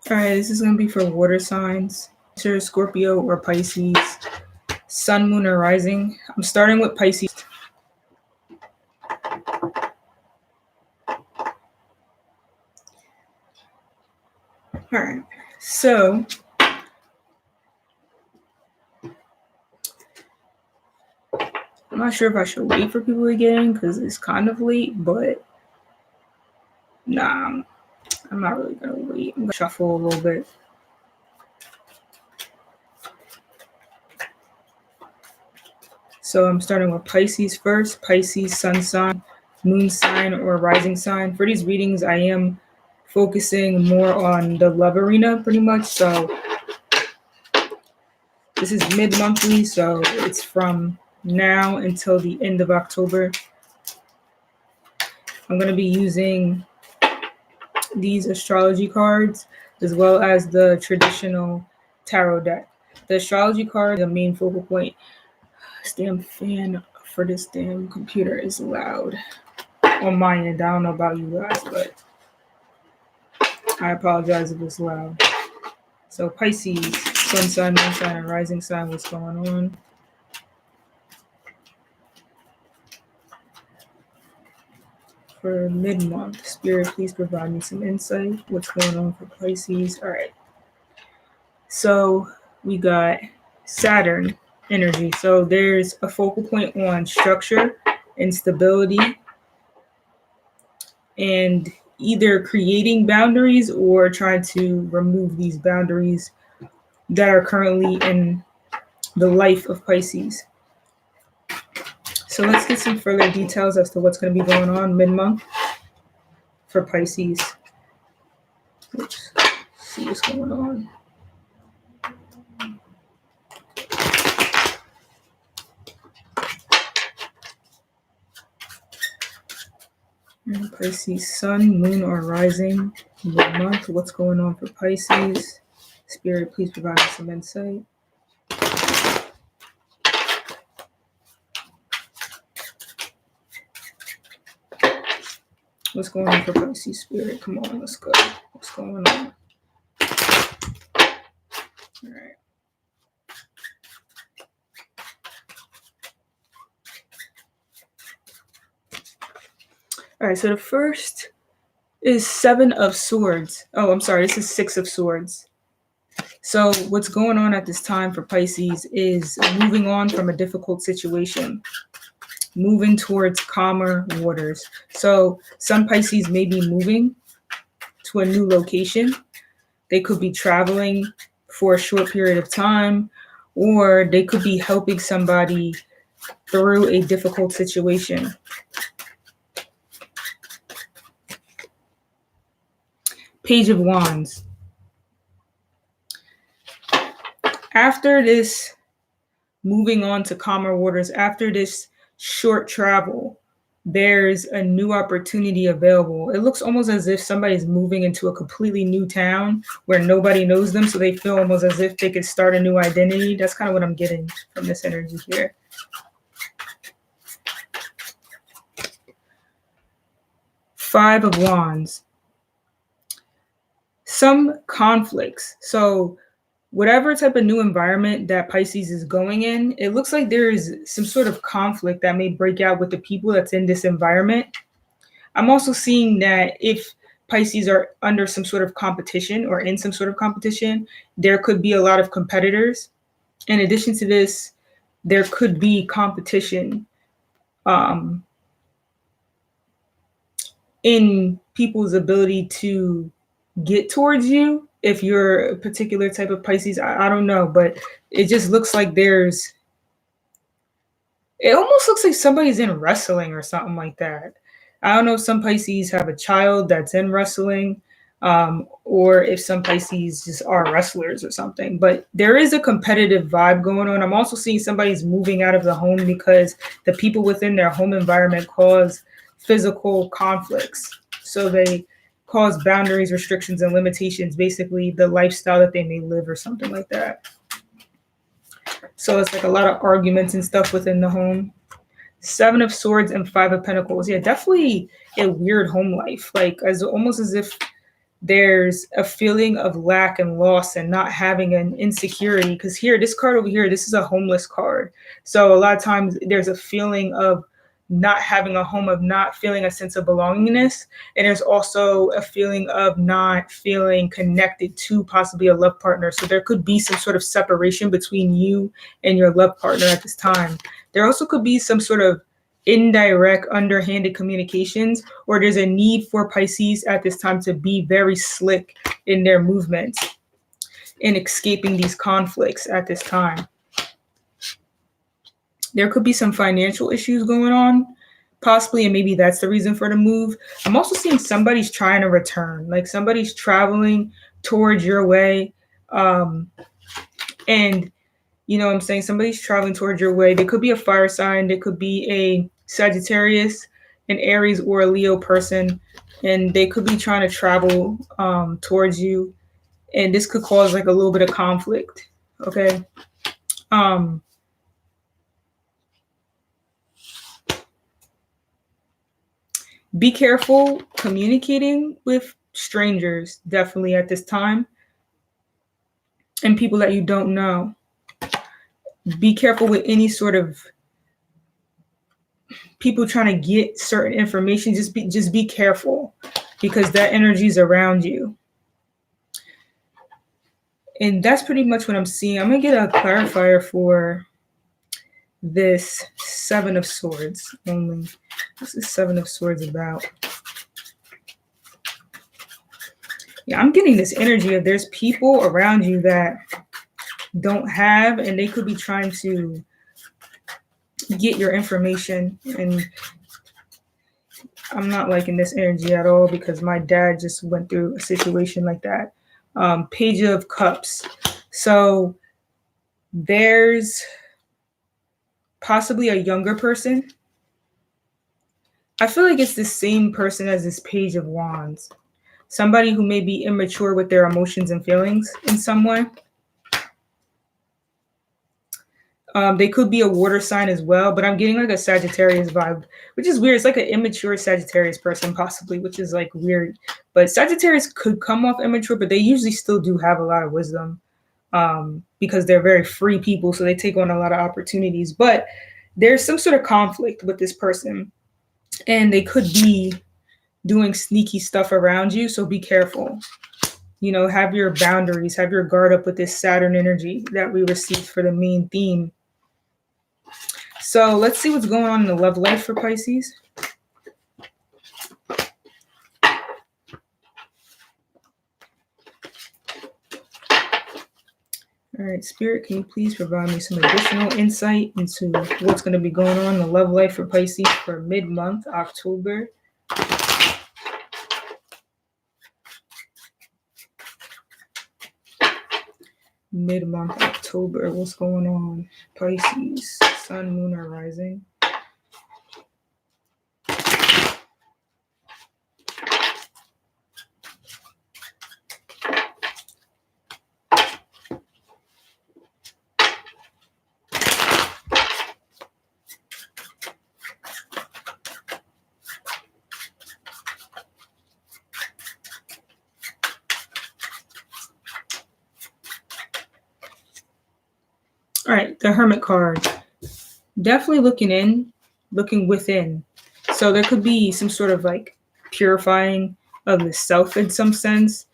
All right, this is going to be for water signs, Cancer, Scorpio, or Pisces, Sun, Moon, or Rising. I'm starting with Pisces. All right, so I'm not sure if I should wait for people to get in because it's kind of late, but nah, I'm not really going to wait. I'm going to shuffle a little bit. So I'm starting with Pisces first. Pisces, sun sign, moon sign, or rising sign. For these readings, I am focusing more on the love arena pretty much. So this is mid-monthly, so it's from now until the end of October. I'm going to be using these astrology cards as well as the traditional tarot deck. The astrology card, the main focal point. This damn fan for this damn computer is loud on my end. I don't know about you guys, but I apologize if it's loud. So Pisces, sun sign, moon sign, and rising sign, what's going on? For mid-month, Spirit, please provide me some insight. What's going on for Pisces? All right. So we got Saturn energy. So there's a focal point on structure and stability and either creating boundaries or trying to remove these boundaries that are currently in the life of Pisces. So let's get some further details as to what's going to be going on mid-month for Pisces. Let's see what's going on. And Pisces, sun, moon, or rising mid-month. What's going on for Pisces? Spirit, please provide us some insight. What's going on for Pisces, Spirit? Come on, let's go. What's going on? All right. All right, so the first is Seven of Swords. Oh, I'm sorry, this is Six of Swords. So what's going on at this time for Pisces is moving on from a difficult situation, moving towards calmer waters. So some Pisces may be moving to a new location. They could be traveling for a short period of time, or they could be helping somebody through a difficult situation. Page of Wands. After this moving on to calmer waters, after this short travel, there's a new opportunity available. It looks almost as if somebody's moving into a completely new town where nobody knows them, so they feel almost as if they could start a new identity. That's kind of what I'm getting from this energy here. Five of Wands. Some conflicts. So whatever type of new environment that Pisces is going in, it looks like there is some sort of conflict that may break out with the people that's in this environment. I'm also seeing that if Pisces are under some sort of competition or in some sort of competition, there could be a lot of competitors. In addition to this, there could be competition in people's ability to get towards you. If you're a particular type of Pisces, I don't know, but it just looks like it almost looks like somebody's in wrestling or something like that. I don't know if some Pisces have a child that's in wrestling, or if some Pisces just are wrestlers or something, but there is a competitive vibe going on. I'm also seeing somebody's moving out of the home because the people within their home environment cause physical conflicts. So they cause boundaries, restrictions, and limitations, basically the lifestyle that they may live or something like that. So it's like a lot of arguments and stuff within the home. Seven of Swords and Five of Pentacles. Yeah, definitely a weird home life. Like almost as if there's a feeling of lack and loss and not having an insecurity. Because here, this card over here, this is a homeless card. So a lot of times there's a feeling of not having a home, of not feeling a sense of belongingness. And there's also a feeling of not feeling connected to possibly a love partner. So there could be some sort of separation between you and your love partner at this time. There also could be some sort of indirect, underhanded communications, or there's a need for Pisces at this time to be very slick in their movements in escaping these conflicts at this time. There could be some financial issues going on, possibly, and maybe that's the reason for the move. I'm also seeing somebody's trying to return, like somebody's traveling towards your way. And you know what I'm saying? Somebody's traveling towards your way. There could be a fire sign. There could be a Sagittarius, an Aries, or a Leo person. And they could be trying to travel towards you. And this could cause like a little bit of conflict. Okay. Be careful communicating with strangers, definitely at this time, and people that you don't know. Be careful with any sort of people trying to get certain information. Just be careful, because that energy is around you. And that's pretty much what I'm seeing. I'm gonna get a clarifier for this Seven of Swords only. What's the Seven of Swords about? Yeah, I'm getting this energy of there's people around you that don't have, and they could be trying to get your information. And I'm not liking this energy at all, because my dad just went through a situation like that. Page of Cups. So there's possibly a younger person. I feel like it's the same person as this Page of Wands. Somebody who may be immature with their emotions and feelings in some way. They could be a water sign as well, but I'm getting like a Sagittarius vibe, which is weird. It's like an immature Sagittarius person possibly, which is like weird. But Sagittarius could come off immature, but they usually still do have a lot of wisdom, because they're very free people, so they take on a lot of opportunities. But there's some sort of conflict with this person, and they could be doing sneaky stuff around you, so be careful. You know, have your boundaries, have your guard up with this Saturn energy that we received for the main theme. So let's see what's going on in the love life for Pisces. All right, Spirit, can you please provide me some additional insight into what's going to be going on in the love life for Pisces for mid-month, October? Mid-month, October, what's going on? Pisces, Sun, Moon, or Rising. All right, the Hermit card. Definitely looking within. So there could be some sort of like purifying of the self in some sense,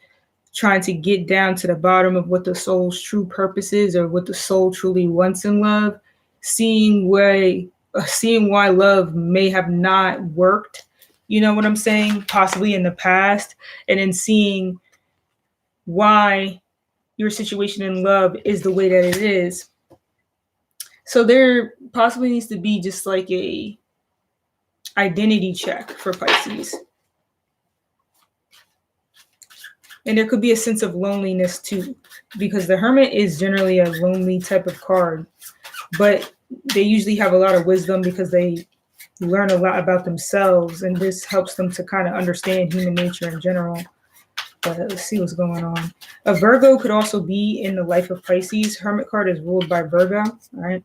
trying to get down to the bottom of what the soul's true purpose is, or what the soul truly wants in love, seeing why love may have not worked, you know what I'm saying, possibly in the past, and then seeing why your situation in love is the way that it is. So there possibly needs to be just like a identity check for Pisces. And there could be a sense of loneliness too, because the Hermit is generally a lonely type of card, but they usually have a lot of wisdom because they learn a lot about themselves, and this helps them to kind of understand human nature in general. But let's see what's going on. A Virgo could also be in the life of Pisces. Hermit card is ruled by Virgo, all right?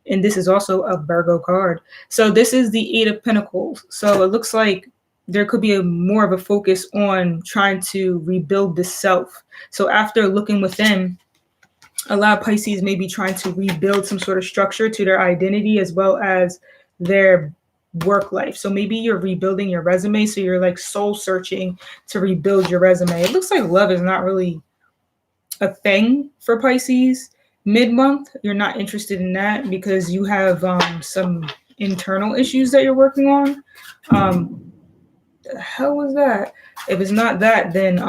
And this is also a Virgo card. So this is the Eight of Pentacles. So it looks like there could be a more of a focus on trying to rebuild the self. So after looking within, a lot of Pisces may be trying to rebuild some sort of structure to their identity as well as their work life. So maybe you're rebuilding your resume. So you're like soul searching to rebuild your resume. It looks like love is not really a thing for Pisces mid-month. You're not interested in that because you have some internal issues that you're working on. The hell was that? If it's not that, then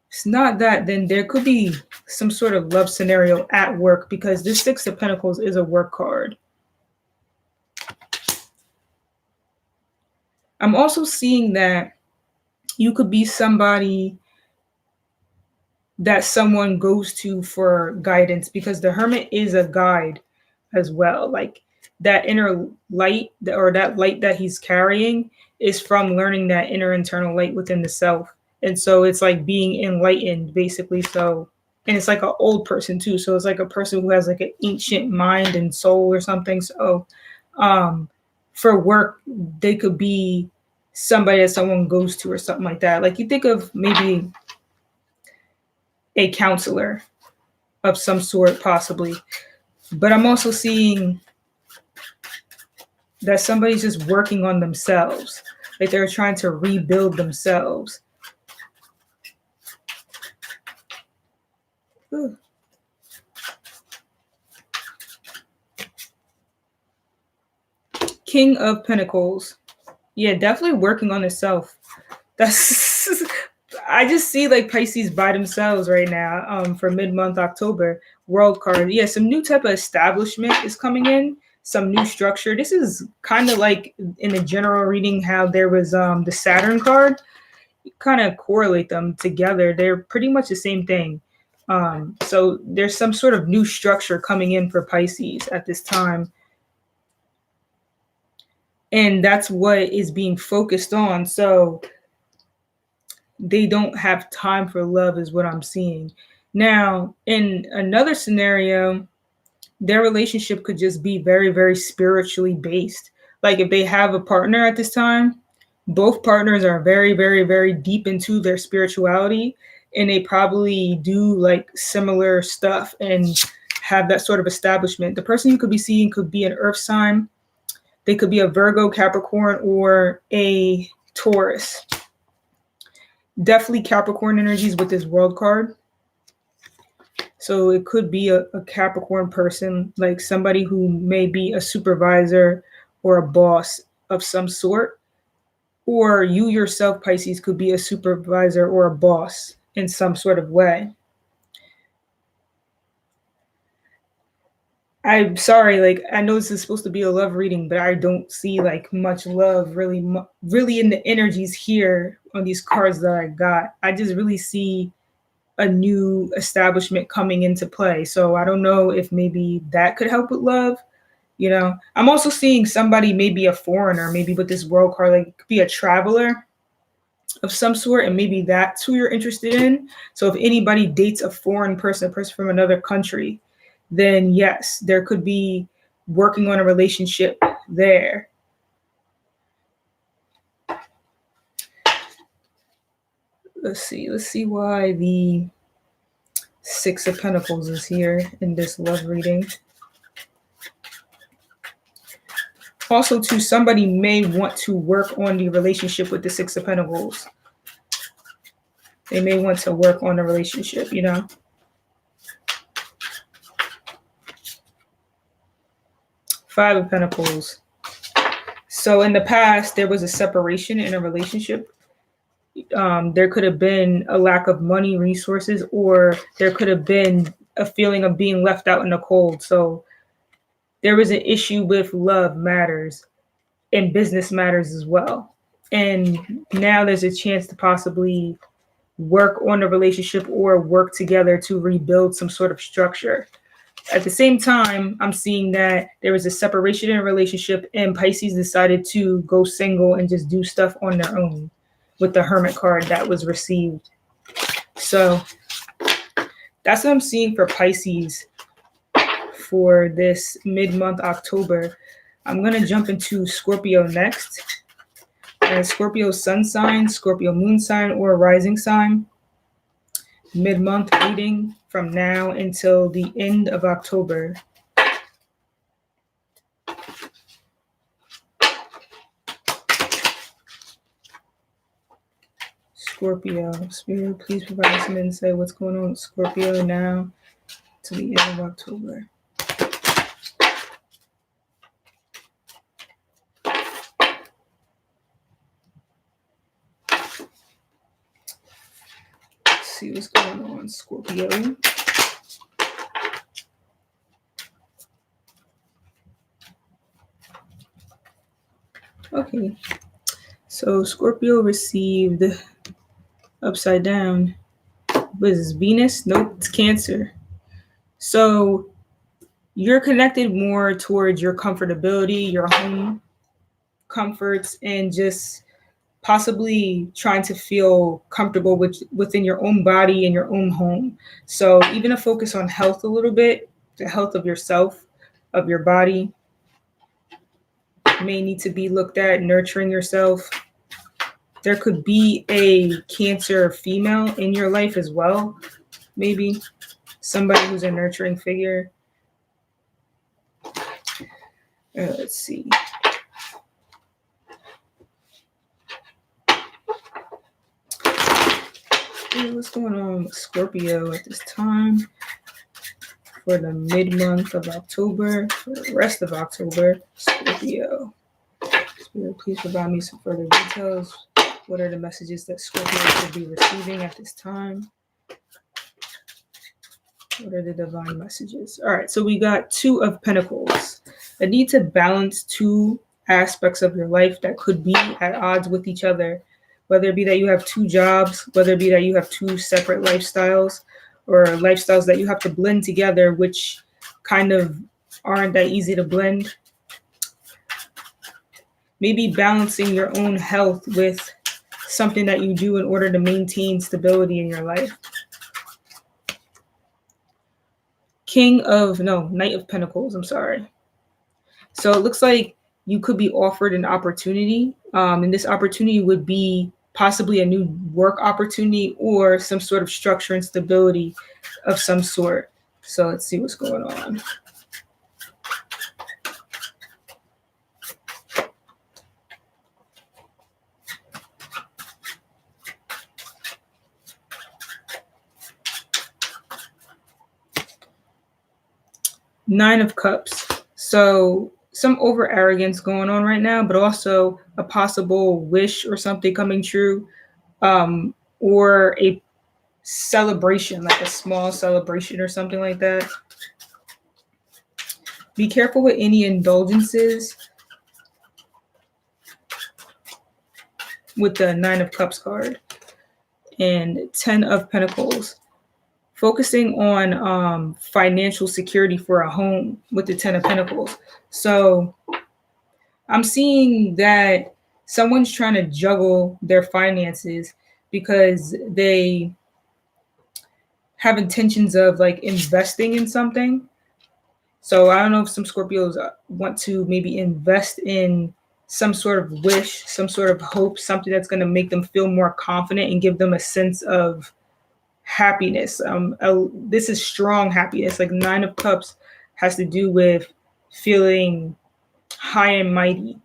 it's not that, then there could be some sort of love scenario at work because this Six of Pentacles is a work card. I'm also seeing that you could be somebody that someone goes to for guidance because the Hermit is a guide as well. Like that inner light or that light that he's carrying is from learning that inner internal light within the self. And so it's like being enlightened basically. So, and it's like an old person too. So it's like a person who has like an ancient mind and soul or something. So for work, they could be somebody that someone goes to or something like that. Like you think of maybe a counselor of some sort, possibly. But I'm also seeing that somebody's just working on themselves. Like they're trying to rebuild themselves. Ooh. King of Pentacles. Yeah, definitely working on itself. That's I just see like Pisces by themselves right now for mid-month October. World card. Yeah, some new type of establishment is coming in, some new structure. This is kind of like in the general reading how there was the Saturn card. You kind of correlate them together. They're pretty much the same thing. So there's some sort of new structure coming in for Pisces at this time. And that's what is being focused on. So they don't have time for love is what I'm seeing. Now, in another scenario, their relationship could just be very, very spiritually based. Like if they have a partner at this time, both partners are very, very, very deep into their spirituality, and they probably do like similar stuff and have that sort of establishment. The person you could be seeing could be an earth sign. They could be a Virgo, Capricorn, or a Taurus. Definitely Capricorn energies with this world card. So it could be a Capricorn person, like somebody who may be a supervisor or a boss of some sort. Or you yourself, Pisces, could be a supervisor or a boss in some sort of way. I'm sorry, like I know this is supposed to be a love reading, but I don't see like much love really in the energies here on these cards that I got. I just really see a new establishment coming into play. So I don't know if maybe that could help with love. You know, I'm also seeing somebody, maybe a foreigner, maybe with this world card, like could be a traveler of some sort, and maybe that's who you're interested in. So if anybody dates a foreign person, a person from another country, then yes, there could be working on a relationship there. Let's see why the Six of Pentacles is here in this love reading. Also, too, somebody may want to work on the relationship with the Six of Pentacles. They may want to work on the relationship, you know. Five of Pentacles. So in the past, there was a separation in a relationship. There could have been a lack of money, resources, or there could have been a feeling of being left out in the cold. So there was an issue with love matters and business matters as well. And now there's a chance to possibly work on a relationship or work together to rebuild some sort of structure. At the same time, I'm seeing that there was a separation in a relationship and Pisces decided to go single and just do stuff on their own with the Hermit card that was received. So that's what I'm seeing for Pisces for this mid-month October. I'm going to jump into Scorpio next. Scorpio sun sign, Scorpio moon sign, or rising sign. Mid-month reading from now until the end of October. Scorpio. Spirit, please provide some insight. What's going on with Scorpio now to the end of October? Let's see what's going on, Scorpio. Okay. So Scorpio received upside down. Was Venus? Nope, it's Cancer. So you're connected more towards your comfortability, your home comforts, and just possibly trying to feel comfortable within your own body and your own home. So even a focus on health a little bit, the health of yourself, of your body, may need to be looked at, nurturing yourself. There could be a Cancer female in your life as well, maybe somebody who's a nurturing figure. Let's see. What's going on with Scorpio at this time for the mid-month of October, for the rest of October? Scorpio. Spirit, please provide me some further details. What are the messages that Scorpio should be receiving at this time? What are the divine messages? All right, so we got Two of Pentacles. A need to balance two aspects of your life that could be at odds with each other, whether it be that you have two jobs, whether it be that you have two separate lifestyles, or lifestyles that you have to blend together, which kind of aren't that easy to blend. Maybe balancing your own health with something that you do in order to maintain stability in your life. Knight of Pentacles, I'm sorry. So it looks like you could be offered an opportunity, and this opportunity would be possibly a new work opportunity or some sort of structure and stability of some sort. So let's see what's going on. Nine of Cups. So some over arrogance going on right now, but also a possible wish or something coming true, or a celebration, like a small celebration or something like that. Be careful with any indulgences with the Nine of Cups card and 10 of Pentacles. Focusing on financial security for a home with the 10 of Pentacles. So I'm seeing that someone's trying to juggle their finances because they have intentions of like investing in something. So I don't know if some Scorpios want to maybe invest in some sort of wish, some sort of hope, something that's going to make them feel more confident and give them a sense of happiness. This is strong happiness. Like Nine of Cups has to do with feeling high and mighty.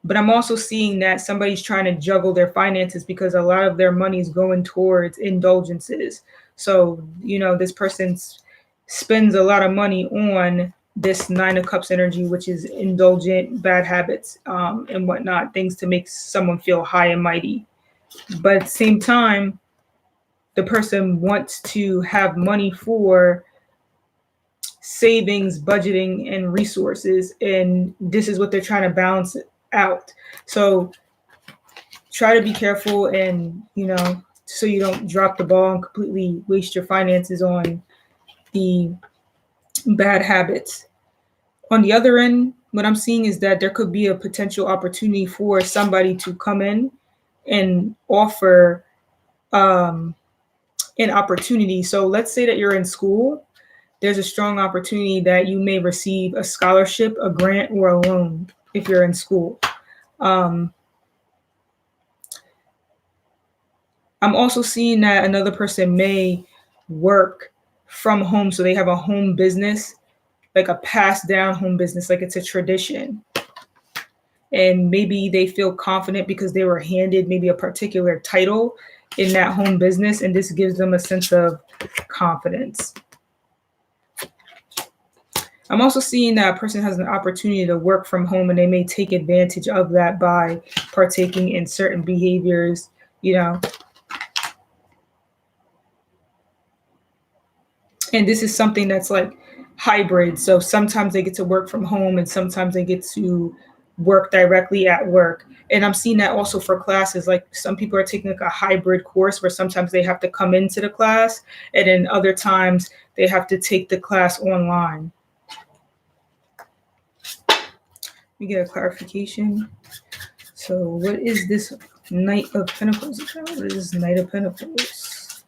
But I'm also seeing that somebody's trying to juggle their finances because a lot of their money is going towards indulgences. So, this person spends a lot of money on this Nine of Cups energy, which is indulgent, bad habits, and whatnot, things to make someone feel high and mighty. But at the same time, the person wants to have money for savings, budgeting, and resources, and this is what they're trying to balance out. So try to be careful, and so you don't drop the ball and completely waste your finances on the bad habits. On the other end, what I'm seeing is that there could be a potential opportunity for somebody to come in and offer an opportunity. So let's say that you're in school there's a strong opportunity that you may receive a scholarship, a grant, or a loan if you're in school. I'm also seeing that another person may work from home. So they have a home business, like a passed down home business, like it's a tradition. And maybe they feel confident because they were handed maybe a particular title in that home business, and this gives them a sense of confidence. I'm also seeing that a person has an opportunity to work from home, and they may take advantage of that by partaking in certain behaviors, you know. And this is something that's like hybrid. So sometimes they get to work from home and sometimes they get to work directly at work. And I'm seeing that also for classes. Like some people are taking like a hybrid course where sometimes they have to come into the class and then other times they have to take the class online. We get a clarification. So what is this Knight of Pentacles? What is Knight of Pentacles?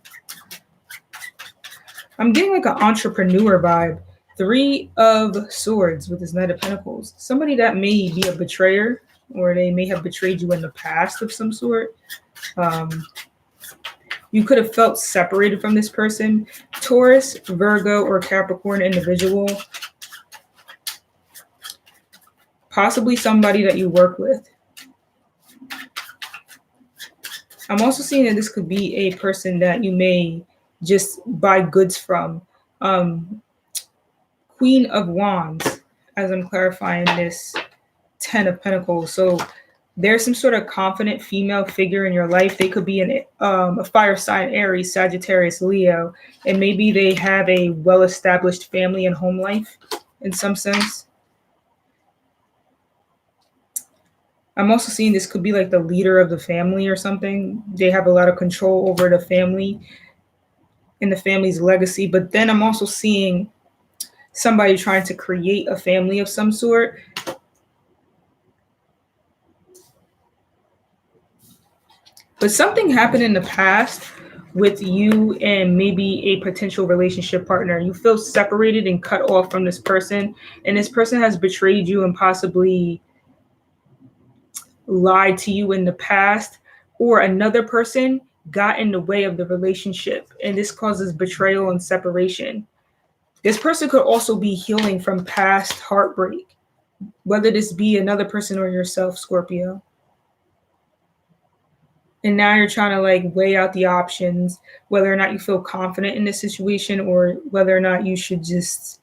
I'm getting like an entrepreneur vibe. 3 of Swords with this Knight of Pentacles. Somebody that may be a betrayer, or they may have betrayed you in the past of some sort. You could have felt separated from this person. Taurus, Virgo, or Capricorn individual. Possibly somebody that you work with. I'm also seeing that this could be a person that you may just buy goods from. Queen of Wands, as I'm clarifying this 10 of Pentacles. So there's some sort of confident female figure in your life. They could be a fire sign, Aries, Sagittarius, Leo, and maybe they have a well-established family and home life in some sense. I'm also seeing this could be like the leader of the family or something. They have a lot of control over the family and the family's legacy. But then I'm also seeing somebody trying to create a family of some sort. But something happened in the past with you and maybe a potential relationship partner. You feel separated and cut off from this person, and this person has betrayed you and possibly lied to you in the past, or another person got in the way of the relationship, and this causes betrayal and separation. This person could also be healing from past heartbreak, whether this be another person or yourself, Scorpio. And now you're trying to like weigh out the options, whether or not you feel confident in this situation or whether or not you should just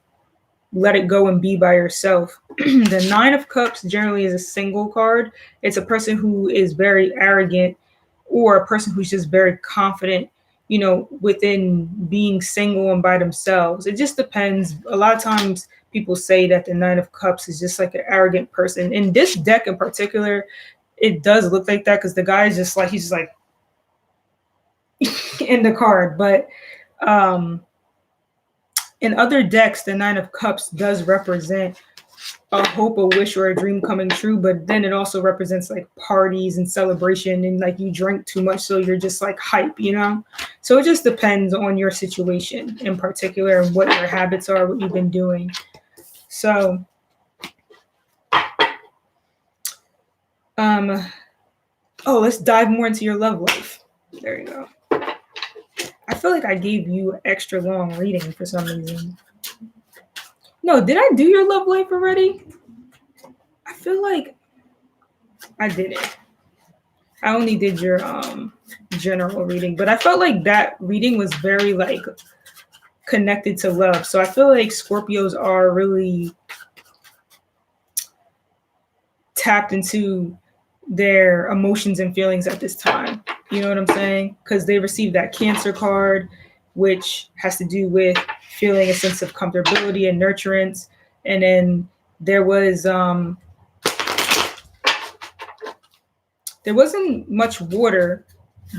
let it go and be by yourself. The 9 of Cups generally is a single card. It's a person who is very arrogant or a person who's just very confident, you know, within being single and by themselves. It just depends. A lot of times people say that the 9 of Cups is just like an arrogant person. In this deck in particular, it does look like that because the guy is just like, he's just like in the card. But in other decks, the 9 of Cups does represent a hope, a wish, or a dream coming true. But then it also represents like parties and celebration and like you drink too much. So you're just like hype, you know? So it just depends on your situation in particular and what your habits are, what you've been doing. So, let's dive more into your love life. There you go. I feel like I gave you extra long reading for some reason. No, did I do your love life already? I feel like I didn't. I only did your general reading, but I felt like that reading was very like connected to love. So I feel like Scorpios are really tapped into their emotions and feelings at this time. You know what I'm saying? Because they received that Cancer card, which has to do with feeling a sense of comfortability and nurturance. And then there wasn't much water,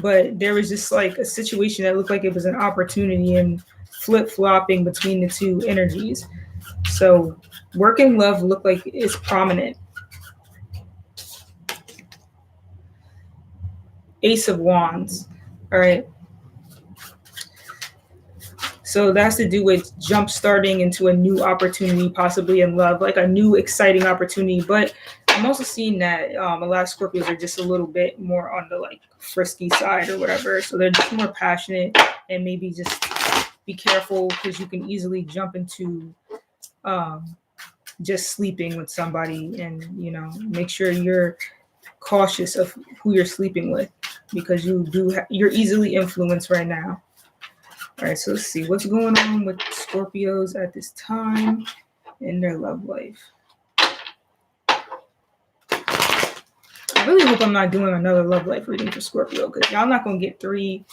but there was just like a situation that looked like it was an opportunity and flip-flopping between the two energies. So work and love look like it's prominent. Ace of Wands. All right. So that has to do with jump starting into a new opportunity, possibly in love, like a new exciting opportunity. But I'm also seeing that a lot of Scorpios are just a little bit more on the like frisky side or whatever. So they're just more passionate, and maybe just be careful because you can easily jump into just sleeping with somebody, and make sure you're cautious of who you're sleeping with, because you're easily influenced right now. All right, so let's see what's going on with Scorpios at this time in their love life. I really hope I'm not doing another love life reading for Scorpio, because y'all not gonna get 3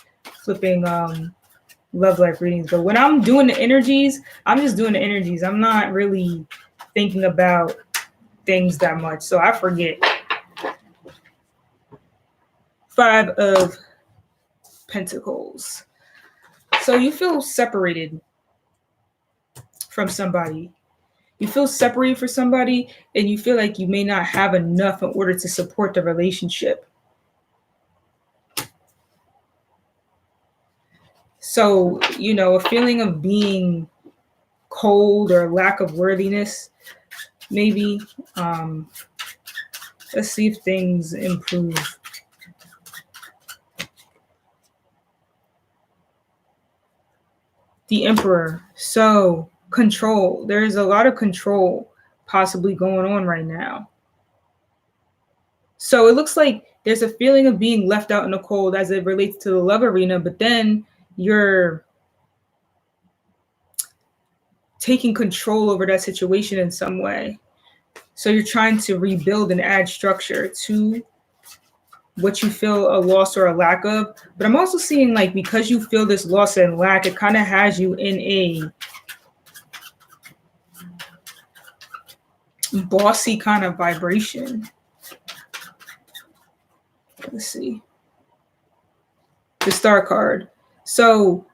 flipping love life readings. But when I'm doing the energies, I'm just doing the energies. I'm not really thinking about things that much, so I forget. 5 of Pentacles. So you feel separated from somebody. You feel separated from somebody, and you feel like you may not have enough in order to support the relationship. So, a feeling of being cold or lack of worthiness, maybe. Let's see if things improve. The Emperor. So, control. There is a lot of control possibly going on right now. So it looks like there's a feeling of being left out in the cold as it relates to the love arena, but then you're taking control over that situation in some way. So you're trying to rebuild and add structure to what you feel a loss or a lack of. But I'm also seeing, like, because you feel this loss and lack, it kind of has you in a bossy kind of vibration. Let's see. The Star card. So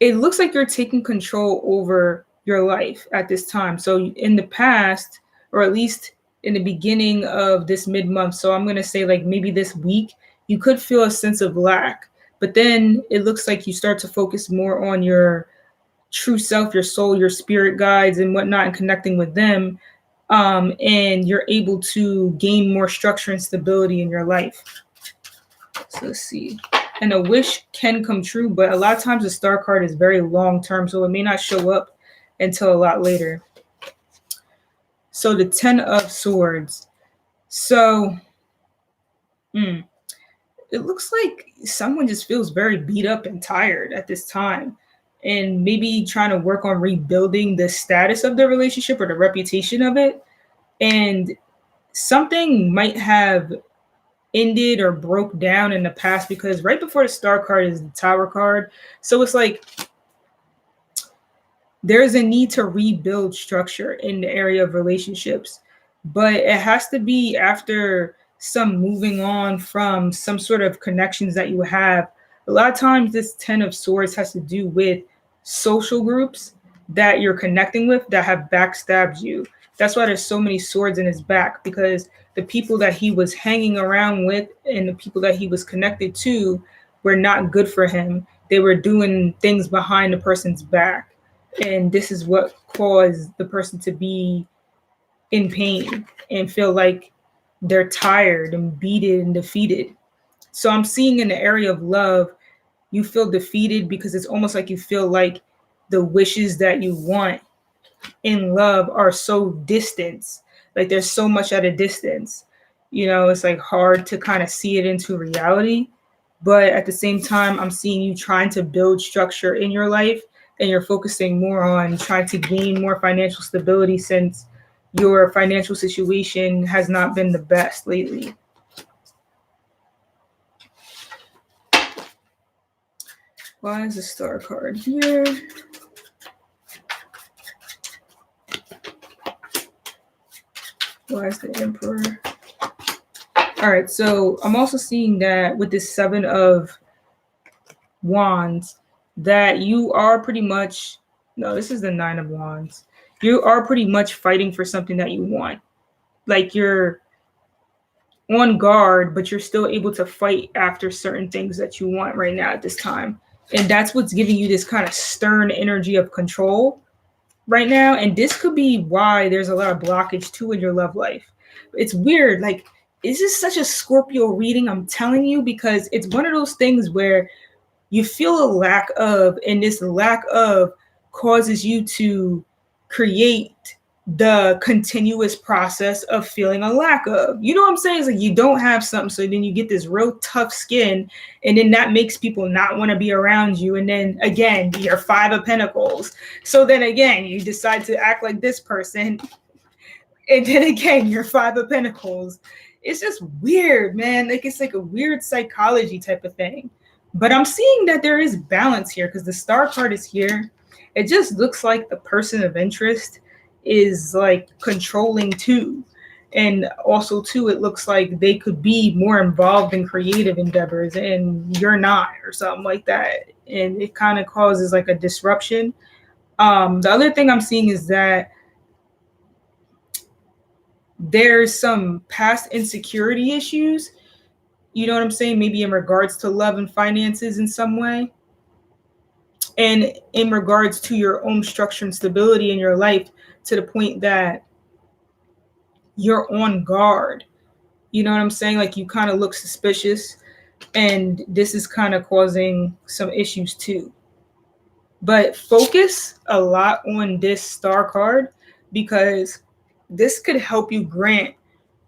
it looks like you're taking control over your life at this time. So in the past, or at least in the beginning of this mid-month, so I'm going to say like maybe this week, you could feel a sense of lack. But then it looks like you start to focus more on your true self, your soul, your spirit guides and whatnot, and connecting with them. And you're able to gain more structure and stability in your life. So let's see. And a wish can come true, but a lot of times the Star card is very long term, so it may not show up until a lot later. So the 10 of Swords. So it looks like someone just feels very beat up and tired at this time, and maybe trying to work on rebuilding the status of the relationship or the reputation of it. And something might have ended or broke down in the past, because right before the Star card is the Tower card. So it's like there's a need to rebuild structure in the area of relationships, but it has to be after some moving on from some sort of connections that you have. A lot of times this 10 of Swords has to do with social groups that you're connecting with that have backstabbed you. That's why there's so many swords in his back, because the people that he was hanging around with and the people that he was connected to were not good for him. They were doing things behind the person's back. And this is what caused the person to be in pain and feel like they're tired and beaten and defeated. So I'm seeing in the area of love, you feel defeated because it's almost like you feel like the wishes that you want in love are so distant. Like there's so much at a distance. It's like hard to kind of see it into reality. But at the same time, I'm seeing you trying to build structure in your life, and you're focusing more on trying to gain more financial stability, since your financial situation has not been the best lately. Why is the Star card here? Why is the Emperor? All right, so I'm also seeing that with this 7 of Wands, that you are pretty much, no, this is the 9 of Wands. You are pretty much fighting for something that you want. Like you're on guard, but you're still able to fight after certain things that you want right now at this time. And that's what's giving you this kind of stern energy of control right now. And this could be why there's a lot of blockage too in your love life. It's weird. Like, this is such a Scorpio reading, I'm telling you, because it's one of those things where you feel a lack of, and this lack of causes you to create the continuous process of feeling a lack of. You know what I'm saying? It's like you don't have something, so then you get this real tough skin, and then that makes people not want to be around you. And then again, you're Five of Pentacles. So then again, you decide to act like this person, and then again, you're Five of Pentacles. It's just weird, man. Like, it's like a weird psychology type of thing. But I'm seeing that there is balance here because the Star card is here. It just looks like the person of interest is like controlling too. And also too, it looks like they could be more involved in creative endeavors and you're not, or something like that. And it kind of causes like a disruption. The other thing I'm seeing is that there's some past insecurity issues, you know what I'm saying? Maybe in regards to love and finances in some way. And in regards to your own structure and stability in your life, to the point that you're on guard. You know what I'm saying? Like, you kind of look suspicious, and this is kind of causing some issues too. But focus a lot on this Star card because this could help you grant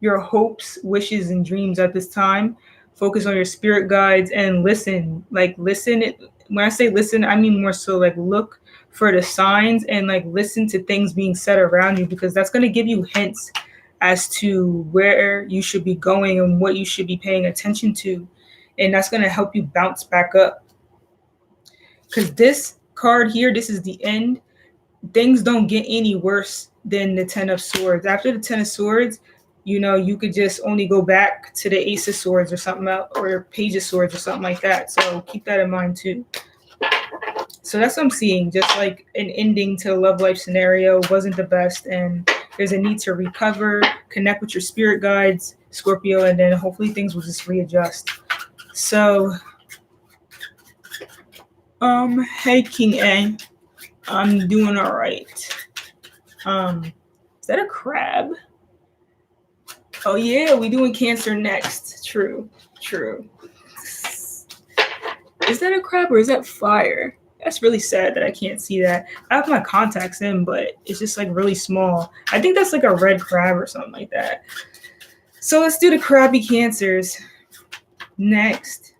your hopes, wishes, and dreams at this time. Focus on your spirit guides and listen. Like, listen. When I say listen, I mean more so like look for the signs and like listen to things being said around you, because that's going to give you hints as to where you should be going and what you should be paying attention to. And that's going to help you bounce back up. Because this card here, this is the end. Things don't get any worse than the Ten of Swords. After the Ten of Swords, you know, you could just only go back to the Ace of Swords or something else, or Page of Swords or something like that. So keep that in mind too. So that's what I'm seeing. Just like an ending to a love life scenario wasn't the best, and there's a need to recover, connect with your spirit guides, Scorpio, and then hopefully things will just readjust. So, hey King A, I'm doing all right. Is that a crab? Oh yeah, we doing Cancer next. True. Is that a crab or is that fire? That's really sad that I can't see that. I have my contacts in, but it's just like really small. I think that's like a red crab or something like that. So let's do the crabby Cancers next.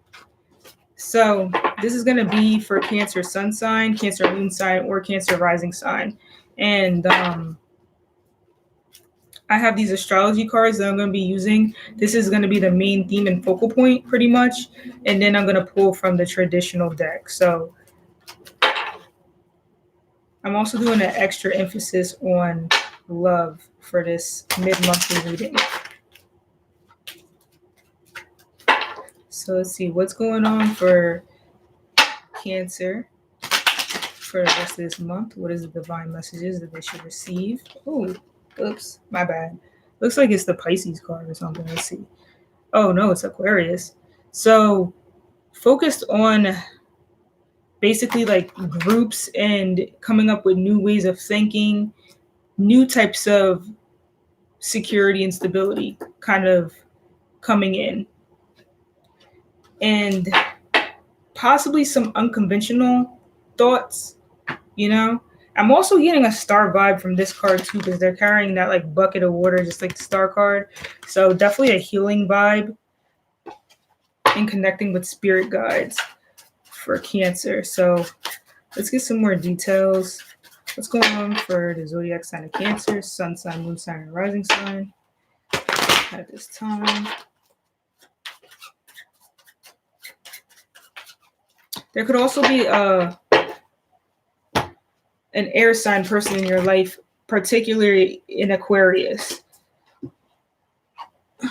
So this is going to be for Cancer sun sign, Cancer moon sign, or Cancer rising sign. And I have these astrology cards that I'm going to be using. This is going to be the main theme and focal point pretty much. And then I'm going to pull from the traditional deck. So I'm also doing an extra emphasis on love for this mid-monthly reading. So let's see what's going on for Cancer for the rest of this month. What is the divine messages that they should receive? Oh, oops, my bad. Looks like it's the Pisces card or something. Let's see. Oh, no, it's Aquarius. So focused on basically like groups and coming up with new ways of thinking, new types of security and stability kind of coming in. And possibly some unconventional thoughts, you know? I'm also getting a star vibe from this card too, because they're carrying that like bucket of water, just like the star card. So definitely a healing vibe and connecting with spirit guides for Cancer. So let's get some more details. What's going on for the zodiac sign of Cancer, sun sign, moon sign, and rising sign at this time? There could also be an air sign person in your life, particularly in Aquarius. I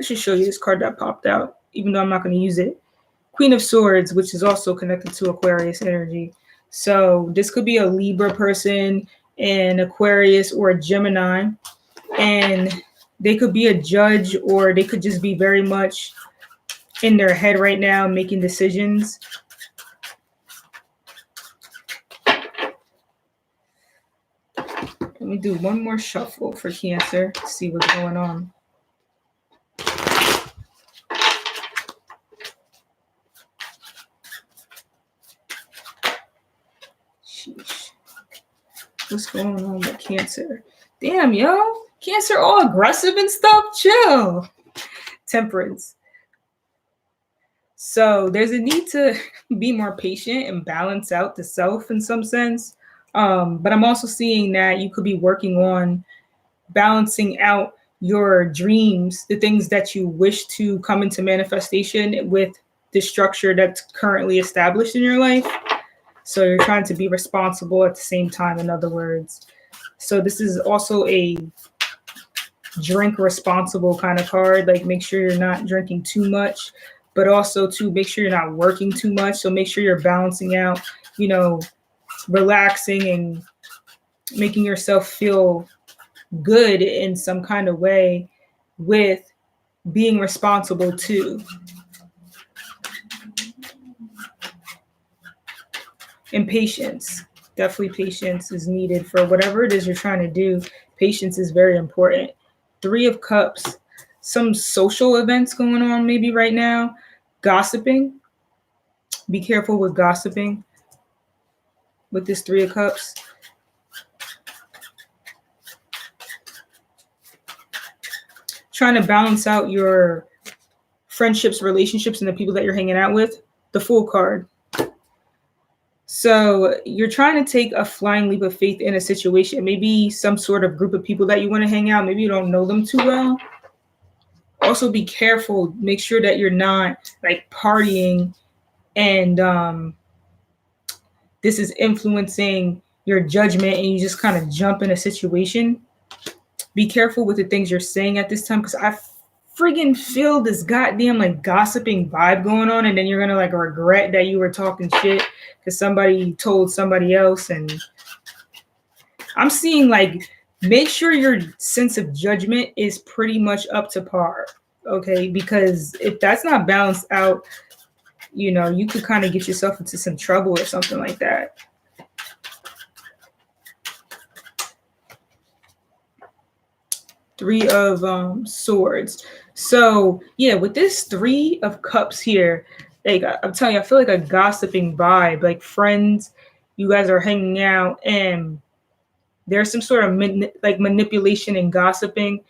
should show you this card that popped out, even though I'm not going to use it. Queen of Swords, which is also connected to Aquarius energy. So this could be a Libra person, an Aquarius, or a Gemini. And they could be a judge, or they could just be very much in their head right now, making decisions. Let me do one more shuffle for Cancer to see what's going on. Sheesh. What's going on with Cancer? Damn, yo. Cancer all aggressive and stuff? Chill. Temperance. So there's a need to be more patient and balance out the self in some sense. But I'm also seeing that you could be working on balancing out your dreams, the things that you wish to come into manifestation with the structure that's currently established in your life. So you're trying to be responsible at the same time, in other words. So this is also a drink responsible kind of card. Like, make sure you're not drinking too much, but also to make sure you're not working too much. So make sure you're balancing out, relaxing and making yourself feel good in some kind of way with being responsible too. And patience. Definitely patience is needed for whatever it is you're trying to do. Patience is very important. 3 of Cups. Some social events going on maybe right now. Gossiping. Be careful with gossiping with this 3 of Cups. Trying to balance out your friendships, relationships, and the people that you're hanging out with. The Fool card. So you're trying to take a flying leap of faith in a situation, maybe some sort of group of people that you want to hang out. Maybe you don't know them too well. Also be careful. Make sure that you're not like partying and this is influencing your judgment and you just kind of jump in a situation. Be careful with the things you're saying at this time, because I friggin' feel this goddamn like gossiping vibe going on, and then you're gonna like regret that you were talking shit because somebody told somebody else. And I'm seeing like, make sure your sense of judgment is pretty much up to par, okay? Because if that's not balanced out, you could kind of get yourself into some trouble or something like that. Three of Swords. So yeah, with this 3 of Cups here, like I'm telling you, I feel like a gossiping vibe, like friends, you guys are hanging out and there's some sort of manipulation and gossiping.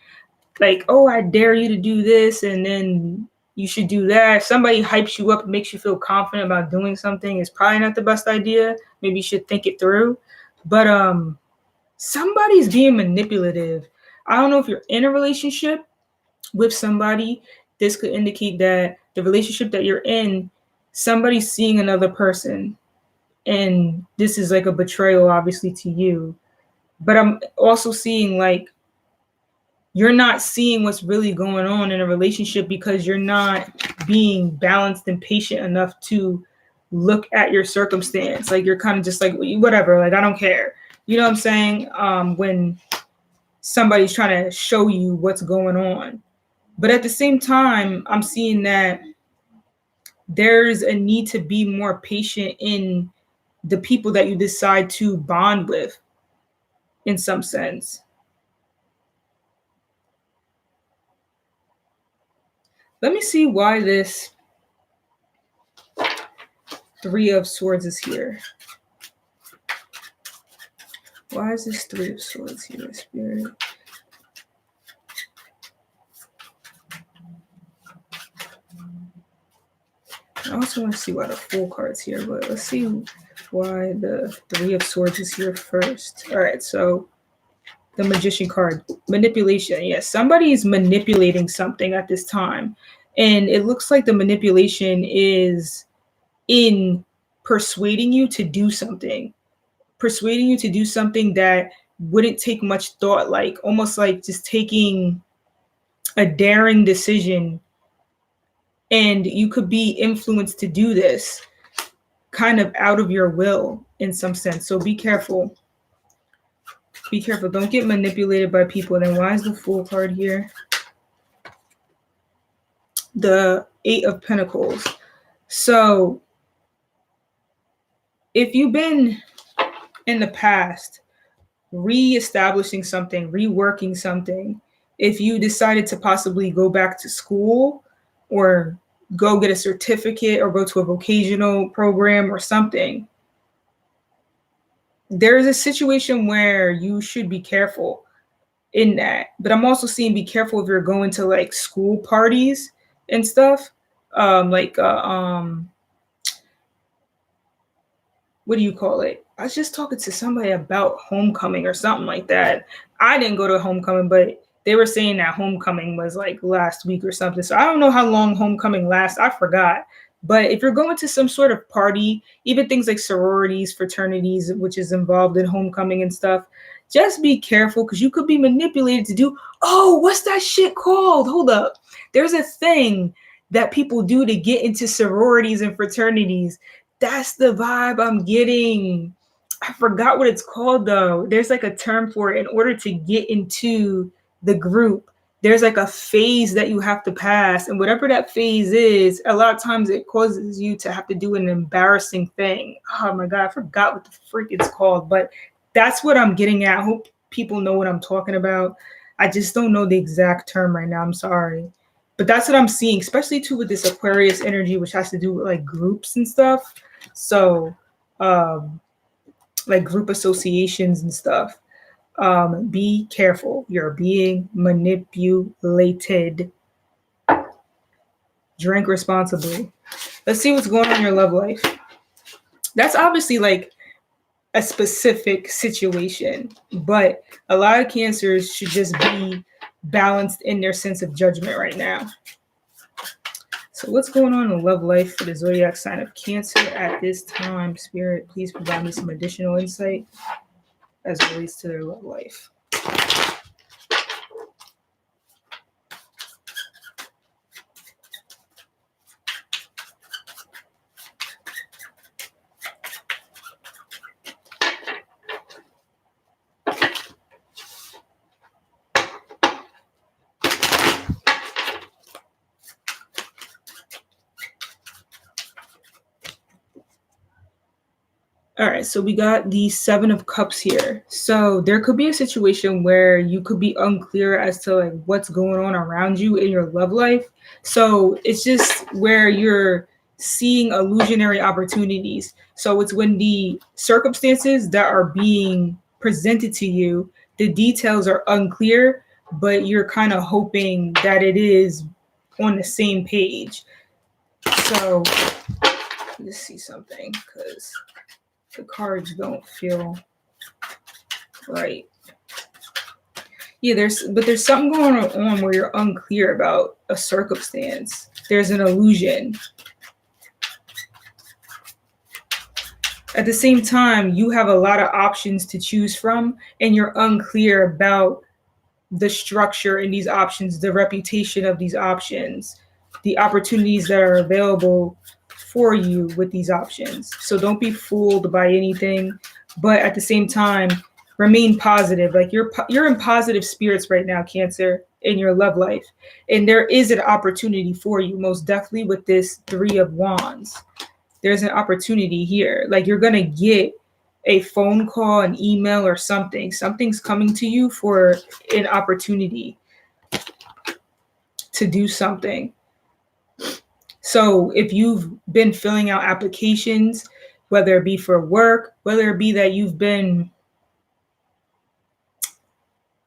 Like, oh, I dare you to do this and then you should do that. If somebody hypes you up and makes you feel confident about doing something, it's probably not the best idea. Maybe you should think it through. But somebody's being manipulative. I don't know if you're in a relationship with somebody. This could indicate that the relationship that you're in, somebody's seeing another person. And this is like a betrayal, obviously, to you. But I'm also seeing like you're not seeing what's really going on in a relationship because you're not being balanced and patient enough to look at your circumstance. Like you're kind of just like, whatever, like I don't care. You know what I'm saying? When somebody's trying to show you what's going on. But at the same time, I'm seeing that there's a need to be more patient in the people that you decide to bond with in some sense. Let me see why this 3 of Swords is here. Why is this 3 of Swords here, Spirit? I also want to see why the Fool card's here, but let's see why the 3 of Swords is here first. All right, so the Magician card, manipulation. Yes, somebody is manipulating something at this time. And it looks like the manipulation is in persuading you to do something. Persuading you to do something that wouldn't take much thought, like almost like just taking a daring decision. And you could be influenced to do this kind of out of your will in some sense. So be careful. Be careful. Don't get manipulated by people. Then why is the Fool card here? the Eight of Pentacles. So if you've been in the past reestablishing something, reworking something, if you decided to possibly go back to school or go get a certificate or go to a vocational program or something, there's a situation where you should be careful in that. But I'm also seeing be careful if you're going to like school parties and stuff. What do you call it? I was just talking to somebody about homecoming or something like that. I didn't go to homecoming, but they were saying that homecoming was like last week or something. So I don't know how long homecoming lasts. I forgot. But if you're going to some sort of party, even things like sororities, fraternities, which is involved in homecoming and stuff, just be careful because you could be manipulated to do, oh, what's that shit called? Hold up. There's a thing that people do to get into sororities and fraternities. That's the vibe I'm getting. I forgot what it's called though. There's like a term for it. In order to get into the group, there's like a phase that you have to pass. And whatever that phase is, a lot of times it causes you to have to do an embarrassing thing. Oh my God, I forgot what the freak it's called. But that's what I'm getting at. I hope people know what I'm talking about. I just don't know the exact term right now. I'm sorry. But that's what I'm seeing, especially too with this Aquarius energy, which has to do with like groups and stuff. So like group associations and stuff. Be careful. You're being manipulated. Drink responsibly. Let's see what's going on in your love life. That's obviously like a specific situation, but a lot of Cancers should just be balanced in their sense of judgment right now. So what's going on in love life for the zodiac sign of Cancer at this time? Spirit, please provide me some additional insight as it relates to their love life. All right, so we got the Seven of Cups here. So there could be a situation where you could be unclear as to like what's going on around you in your love life. So it's just where you're seeing illusionary opportunities. So it's when the circumstances that are being presented to you, the details are unclear, but you're kind of hoping that it is on the same page. So let's see something because the cards don't feel right. Yeah, there's something going on where you're unclear about a circumstance. There's an illusion. At the same time, you have a lot of options to choose from, and you're unclear about the structure in these options, the reputation of these options, the opportunities that are available for you with these options. So don't be fooled by anything, but at the same time, remain positive. Like you're in positive spirits right now, Cancer, in your love life. And there is an opportunity for you, most definitely with this Three of Wands. There's an opportunity here. Like you're going to get a phone call, an email or something. Something's coming to you for an opportunity to do something. So if you've been filling out applications, whether it be for work, whether it be that you've been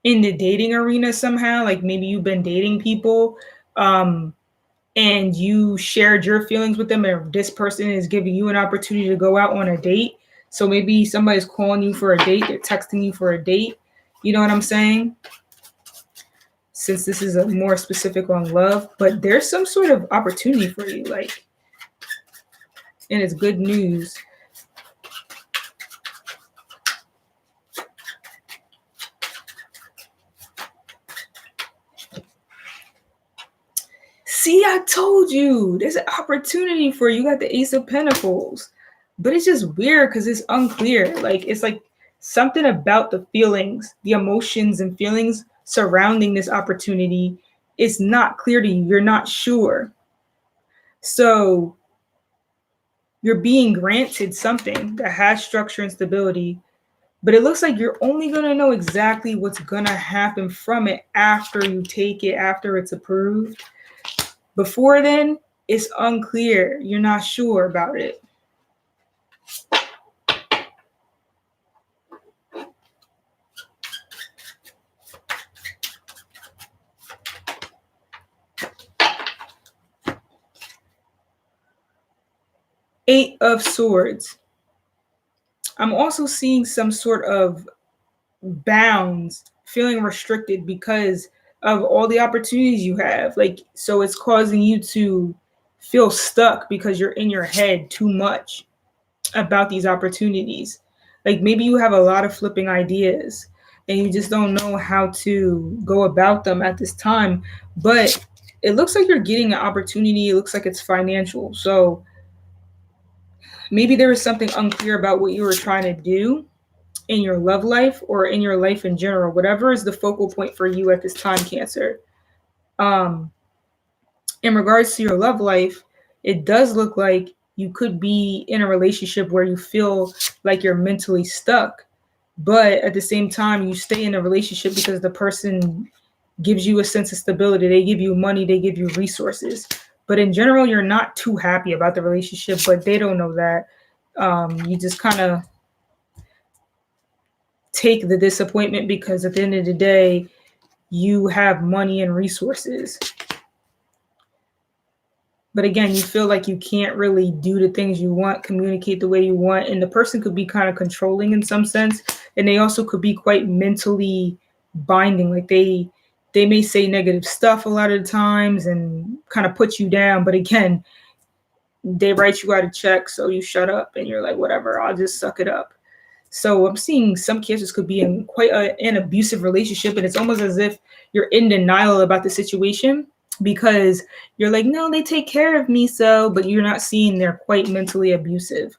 in the dating arena somehow, like maybe you've been dating people and you shared your feelings with them and this person is giving you an opportunity to go out on a date. So maybe somebody's calling you for a date, they're texting you for a date. You know what I'm saying? Since this is a more specific on love, but there's some sort of opportunity for you, like, and it's good news. See, I told you, there's an opportunity for you. You got the Ace of Pentacles, but it's just weird because it's unclear. Like, it's like something about the feelings, the emotions and feelings surrounding this opportunity is not clear to you. You're not sure. So you're being granted something that has structure and stability, but it looks like you're only going to know exactly what's going to happen from it after you take it, after it's approved. Before then, it's unclear. You're not sure about it. Eight of Swords. I'm also seeing some sort of bounds, feeling restricted because of all the opportunities you have. Like, so it's causing you to feel stuck because you're in your head too much about these opportunities. Like maybe you have a lot of flipping ideas and you just don't know how to go about them at this time. But it looks like you're getting an opportunity. It looks like it's financial. So maybe there is something unclear about what you were trying to do in your love life or in your life in general, whatever is the focal point for you at this time, Cancer. Um, in regards to your love life, it does look like you could be in a relationship where you feel like you're mentally stuck, but at the same time, you stay in a relationship because the person gives you a sense of stability. They give you money, they give you resources. But in general, you're not too happy about the relationship, but they don't know that. You just kind of take the disappointment because at the end of the day, you have money and resources. But again, you feel like you can't really do the things you want, communicate the way you want. And the person could be kind of controlling in some sense. And they also could be quite mentally binding. Like they may say negative stuff a lot of the times and kind of put you down. But again, they write you out a check, so you shut up and you're like, whatever, I'll just suck it up. So I'm seeing some cancers could be in quite an abusive relationship, and it's almost as if you're in denial about the situation because you're like, no, they take care of me, so, but you're not seeing they're quite mentally abusive.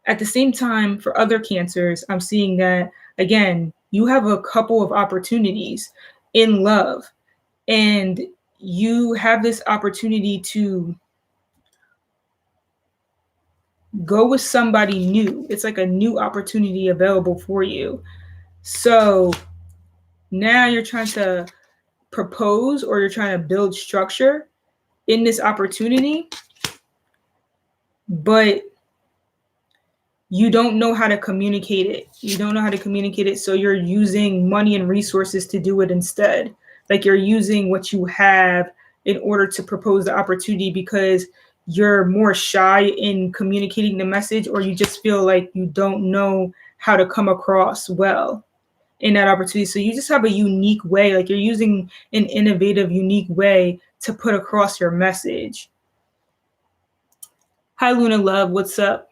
At the same time, for other cancers, I'm seeing that, again, you have a couple of opportunities in love, and you have this opportunity to go with somebody new. It's like a new opportunity available for you. So now you're trying to propose or you're trying to build structure in this opportunity, but you don't know how to communicate it. You don't know how to communicate it. So you're using money and resources to do it instead. Like you're using what you have in order to propose the opportunity because you're more shy in communicating the message, or you just feel like you don't know how to come across well in that opportunity. So you just have a unique way, like you're using an innovative, unique way to put across your message. Hi, Luna Love. What's up?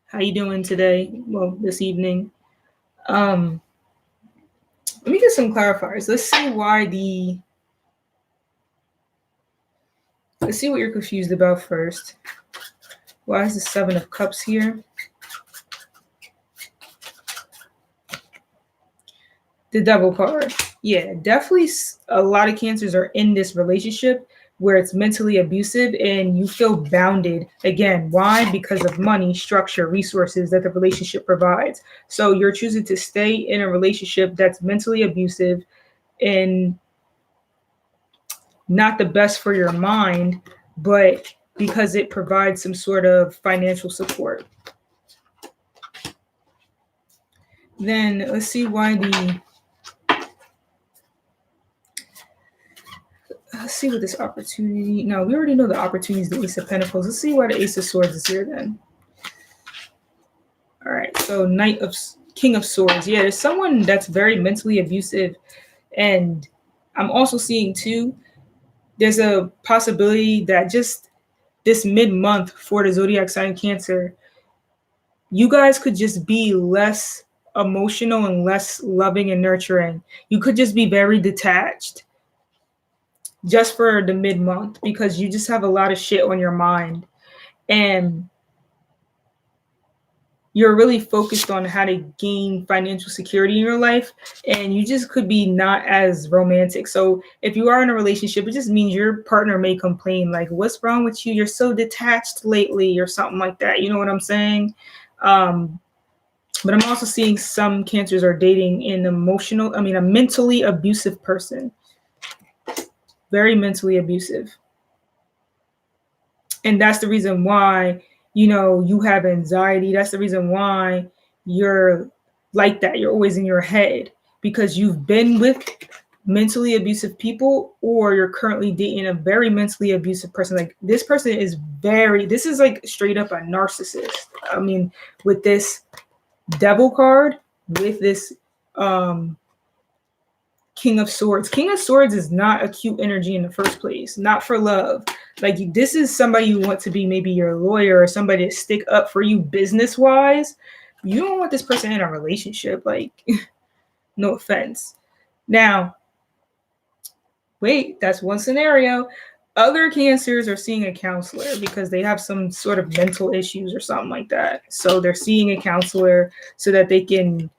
How you doing today? Well, this evening. Let me get some clarifiers. Let's see what you're confused about first. Why is the Seven of Cups here? The Devil card. Yeah, definitely a lot of cancers are in this relationship where it's mentally abusive and you feel bounded. Again, why? Because of money, structure, resources that the relationship provides. So you're choosing to stay in a relationship that's mentally abusive and not the best for your mind, but because it provides some sort of financial support. Then let's see why let's see what this opportunity. No, we already know the opportunity is the Ace of Pentacles. Let's see why the Ace of Swords is here then. All right, so King of Swords. Yeah, there's someone that's very mentally abusive, and I'm also seeing too. There's a possibility that just this mid-month for the zodiac sign Cancer, you guys could just be less emotional and less loving and nurturing. You could just be very detached just for the mid-month because you just have a lot of shit on your mind. And you're really focused on how to gain financial security in your life, and you just could be not as romantic. So if you are in a relationship, it just means your partner may complain like, what's wrong with you? You're so detached lately, or something like that. You know what I'm saying? But I'm also seeing some cancers are dating a mentally abusive person. Very mentally abusive. And that's the reason why, you have anxiety. That's the reason why you're like that. You're always in your head because you've been with mentally abusive people, or you're currently dating a very mentally abusive person. Like this person this is like straight up a narcissist. I mean, with this devil card, with this King of Swords. King of Swords is not a cute energy in the first place, not for love. Like this is somebody you want to be maybe your lawyer or somebody to stick up for you business wise. You don't want this person in a relationship. Like, no offense. Now, wait, that's one scenario. Other cancers are seeing a counselor because they have some sort of mental issues or something like that. So they're seeing a counselor so that they can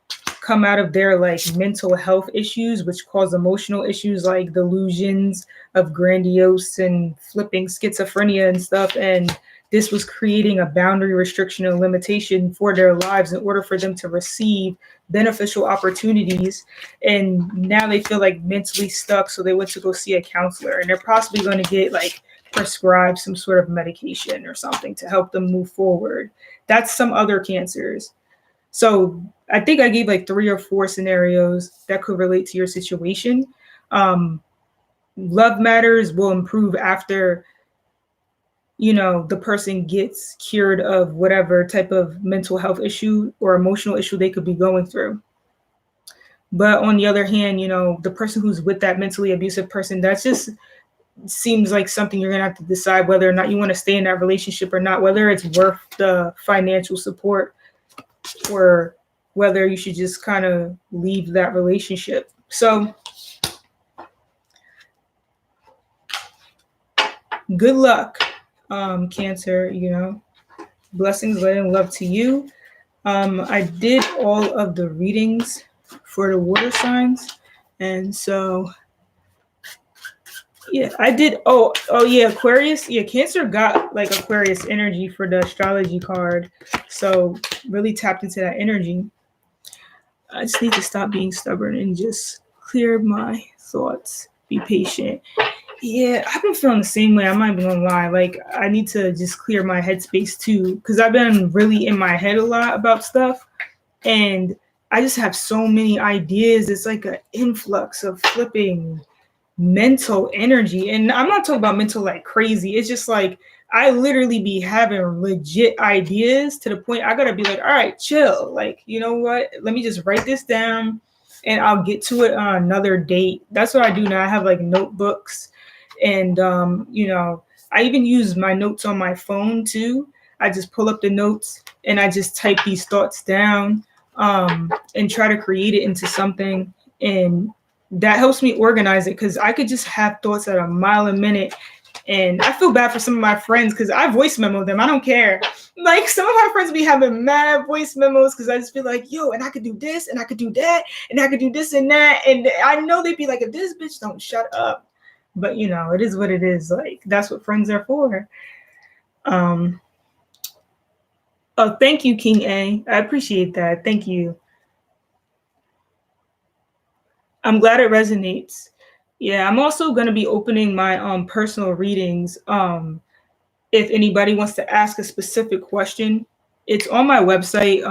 come out of their like mental health issues, which cause emotional issues like delusions of grandiose and flipping schizophrenia and stuff. And this was creating a boundary, restriction, and limitation for their lives in order for them to receive beneficial opportunities. And now they feel like mentally stuck. So they went to go see a counselor, and they're possibly going to get like prescribed some sort of medication or something to help them move forward. That's some other cancers. So I think I gave like 3 or 4 scenarios that could relate to your situation. Love matters will improve after, the person gets cured of whatever type of mental health issue or emotional issue they could be going through. But on the other hand, the person who's with that mentally abusive person, that just seems like something you're going to have to decide whether or not you want to stay in that relationship or not, whether it's worth the financial support or whether you should just kind of leave that relationship. So good luck, Cancer, blessings, light, and love to you. I did all of the readings for the water signs. And so, yeah, I did. Oh, yeah, Aquarius. Yeah, Cancer got like Aquarius energy for the astrology card. So really tapped into that energy. I just need to stop being stubborn and just clear my thoughts. Be patient. Yeah, I've been feeling the same way. I'm not even gonna lie. Like, I need to just clear my headspace too, because I've been really in my head a lot about stuff, and I just have so many ideas. It's like an influx of flipping mental energy, and I'm not talking about mental like crazy. It's just like I literally be having legit ideas to the point I gotta be like, all right, chill. Like, you know what? Let me just write this down, and I'll get to it on another date. That's what I do now. I have like notebooks. And, I even use my notes on my phone too. I just pull up the notes and I just type these thoughts down and try to create it into something. And that helps me organize it because I could just have thoughts at a mile a minute. And I feel bad for some of my friends because I voice memo them. I don't care. Like some of my friends be having mad voice memos because I just feel like, yo, and I could do this and I could do that and I could do this and that. And I know they'd be like, if this bitch don't shut up. But, it is what it is. Like, that's what friends are for. Oh, thank you, King A. I appreciate that. Thank you. I'm glad it resonates. Yeah, I'm also going to be opening my personal readings. If anybody wants to ask a specific question, it's on my website.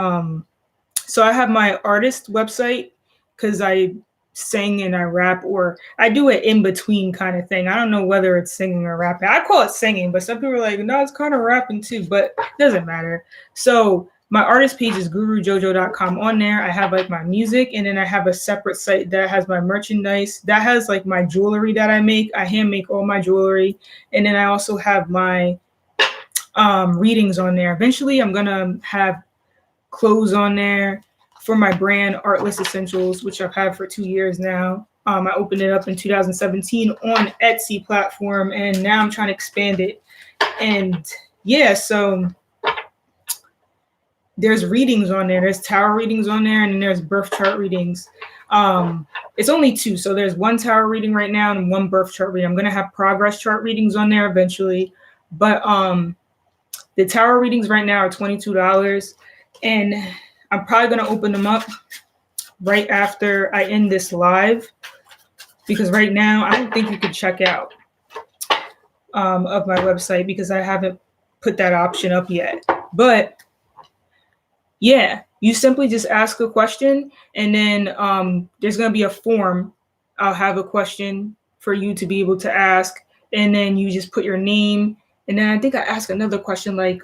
So I have my artist website because I sing and I rap, or I do it in between kind of thing. I don't know whether it's singing or rapping. I call it singing, but some people are like, no, it's kind of rapping too, but it doesn't matter. So my artist page is gurujojo.com. On there, I have like my music, and then I have a separate site that has my merchandise, that has like my jewelry that I make. I hand make all my jewelry. And then I also have my readings on there. Eventually, I'm going to have clothes on there for my brand Artless Essentials, which I've had for 2 years now. I opened it up in 2017 on Etsy platform, and now I'm trying to expand it. And yeah, so there's readings on there. There's tarot readings on there, and then there's birth chart readings. It's only 2. So there's 1 tarot reading right now and 1 birth chart reading. I'm going to have progress chart readings on there eventually. But the tarot readings right now are $22. And I'm probably going to open them up right after I end this live. Because right now, I don't think you could check out of my website because I haven't put that option up yet. But yeah, you simply just ask a question, and then there's going to be a form. I'll have a question for you to be able to ask, and then you just put your name. And then I think I ask another question, like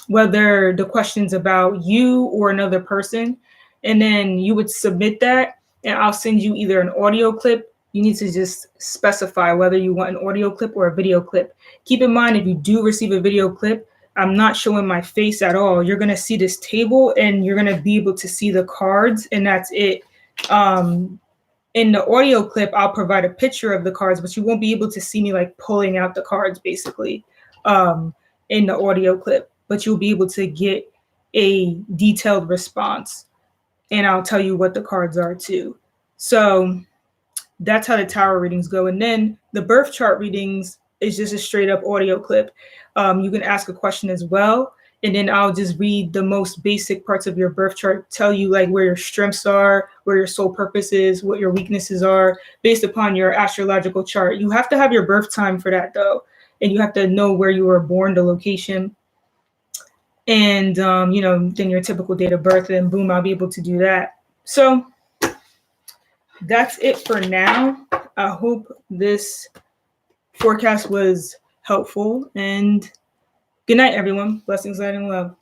whether the question's about you or another person. And then you would submit that, and I'll send you either an audio clip. You need to just specify whether you want an audio clip or a video clip. Keep in mind, if you do receive a video clip, I'm not showing my face at all. You're going to see this table, and you're going to be able to see the cards, and that's it. In the audio clip, I'll provide a picture of the cards, but you won't be able to see me like pulling out the cards basically in the audio clip, but you'll be able to get a detailed response, and I'll tell you what the cards are too. So that's how the tarot readings go. And then the birth chart readings is just a straight up audio clip. You can ask a question as well, and then I'll just read the most basic parts of your birth chart, tell you like where your strengths are, where your soul purpose is, what your weaknesses are, based upon your astrological chart. You have to have your birth time for that though, and you have to know where you were born, the location, and then your typical date of birth, and boom, I'll be able to do that. So that's it for now. I hope this forecast was helpful, and good night, everyone. Blessings, light, and love.